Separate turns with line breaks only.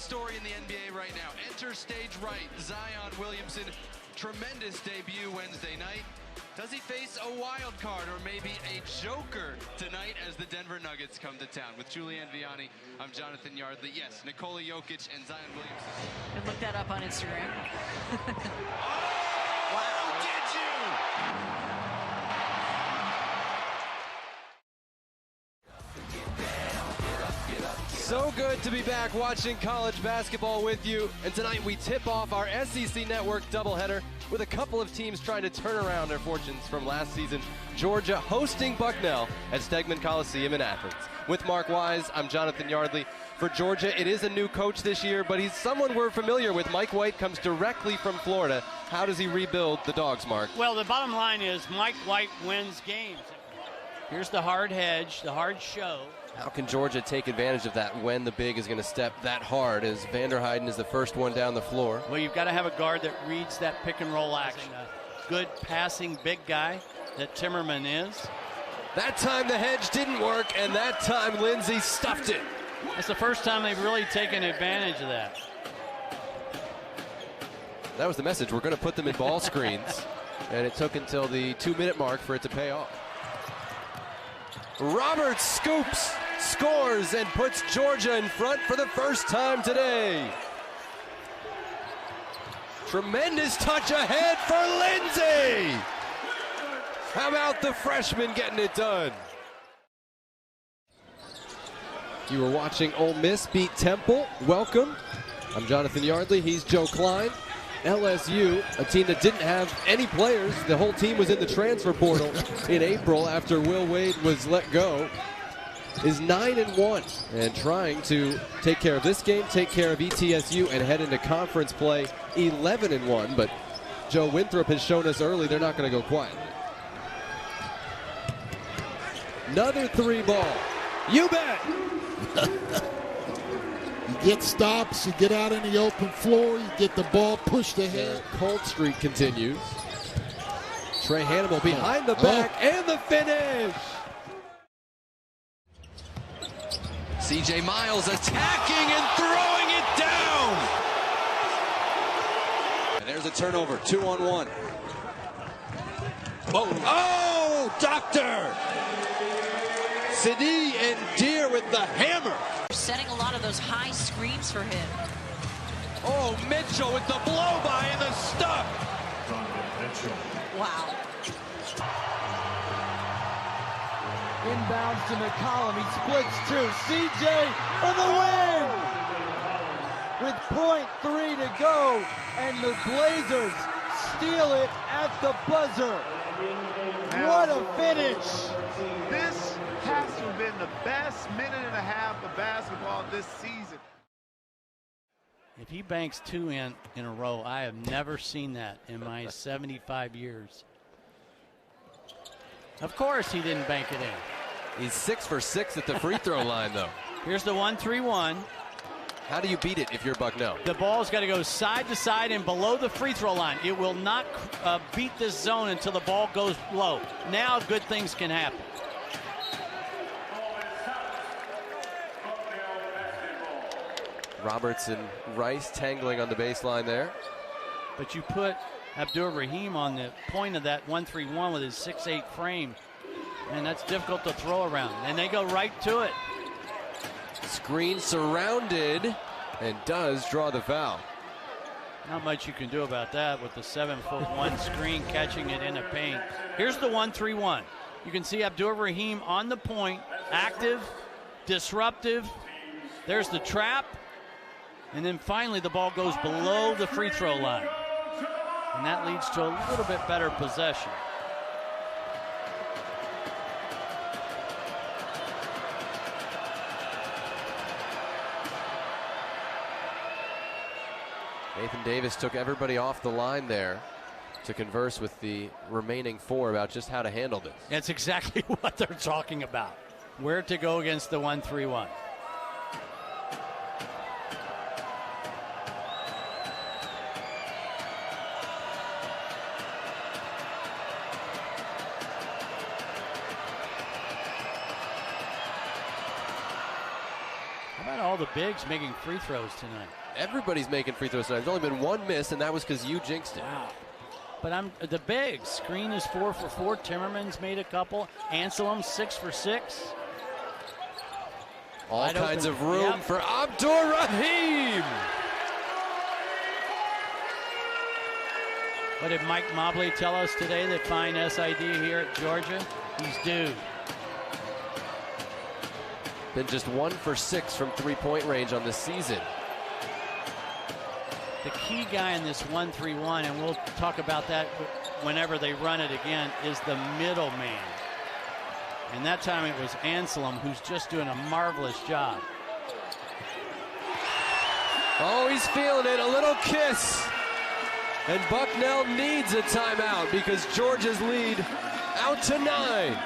story in the NBA right now. Enter stage right, Zion Williamson. Tremendous debut Wednesday night. Does he face a wild card or maybe a joker tonight as the Denver Nuggets come to town? With Julianne Vianney, I'm Jonathan Yardley. Yes, Nikola Jokic and Zion Williamson.
And look that up on Instagram.
Wow, did you?
So good to be back watching college basketball with you. And tonight we tip off our SEC Network doubleheader with a couple of teams trying to turn around their fortunes from last season. Georgia hosting Bucknell at Stegman Coliseum in Athens. With Mark Wise, I'm Jonathan Yardley. For Georgia, it is a new coach this year, but he's someone we're familiar with. Mike White comes directly from Florida. How does he rebuild the Dogs, Mark?
Well, the bottom line is Mike White wins games. Here's the hard hedge, the hard show.
How can Georgia take advantage of that when the big is going to step that hard, as Vanderheiden is the first one down the floor?
Well, you've got to have a guard that reads that pick and roll action. A good passing big guy that Timmerman is.
That time the hedge didn't work, and that time Lindsay stuffed it.
It's the first time they've really taken advantage of that.
That was the message. We're going to put them in ball screens, and it took until the 2-minute mark for it to pay off. Roberts scoops, scores, and puts Georgia in front for the first time today. Tremendous touch ahead for Lindsay. How about the freshman getting it done? You were watching Ole Miss beat Temple. Welcome. I'm Jonathan Yardley. He's Joe Klein. LSU, a team that didn't have any players. The whole team was in the transfer portal in April after Will Wade was let go, is 9-1 and trying to take care of this game, take care of ETSU, and head into conference play 11-1. But Joe Winthrop has shown us early they're not going to go quiet. Another three ball. You bet.
You get stops, you get out in the open floor, you get the ball pushed ahead.
Cold streak continues. Trey Hannibal behind the back and the finish.
CJ Miles attacking and throwing it down. And there's a turnover, 2-on-1. Oh, Doctor! Sidi and Deere with the hammer.
Setting a lot of those high screens for him.
Oh, Mitchell with the blow-by and the stuff.
Wow.
Inbounds to McCollum. He splits two. CJ for the win! With .3 to go, and the Blazers steal it at the buzzer. What a finish!
This has to have been the best minute and a half of basketball this season.
If he banks two in a row, I have never seen that in my 75 years. Of course he didn't bank it in.
He's 6 for 6 at the free throw line, though.
Here's the 1-3-1.
How do you beat it if you're Bucknell?
The ball's got to go side to side and below the free throw line. It will not beat this zone until the ball goes low. Now good things can happen.
Roberts and Rice tangling on the baseline there.
But you put Abdur-Rahim on the point of that 1-3-1 with his 6'8" frame, and that's difficult to throw around. And they go right to it.
Screen surrounded, and does draw the foul.
Not much you can do about that with the 7'1" screen catching it in the paint. Here's the 1-3-1. You can see Abdur-Rahim on the point, active, disruptive. There's the trap. And then finally the ball goes below the free throw line. And that leads to a little bit better possession.
Nathan Davis took everybody off the line there to converse with the remaining four about just how to handle this.
That's exactly what they're talking about. Where to go against the 1-3-1. How about all the bigs making free throws tonight?
Everybody's making free throws tonight. There's only been one miss, and that was because you jinxed it.
Wow. But the bigs. Screen is 4 for 4. Timmerman's made a couple. Anselm 6 for 6.
All
Wide
kinds
open.
of room
Yep.
for Abdur-Rahim.
What did Mike Mobley tell us today, that fine SID here at Georgia? He's due.
Been just 1 for 6 from three-point range on the season.
The key guy in this 1-3-1, and we'll talk about that whenever they run it again, is the middle man. And that time it was Anselm, who's just doing a marvelous job.
Oh, he's feeling it. A little kiss. And Bucknell needs a timeout because Georgia's lead out to 9.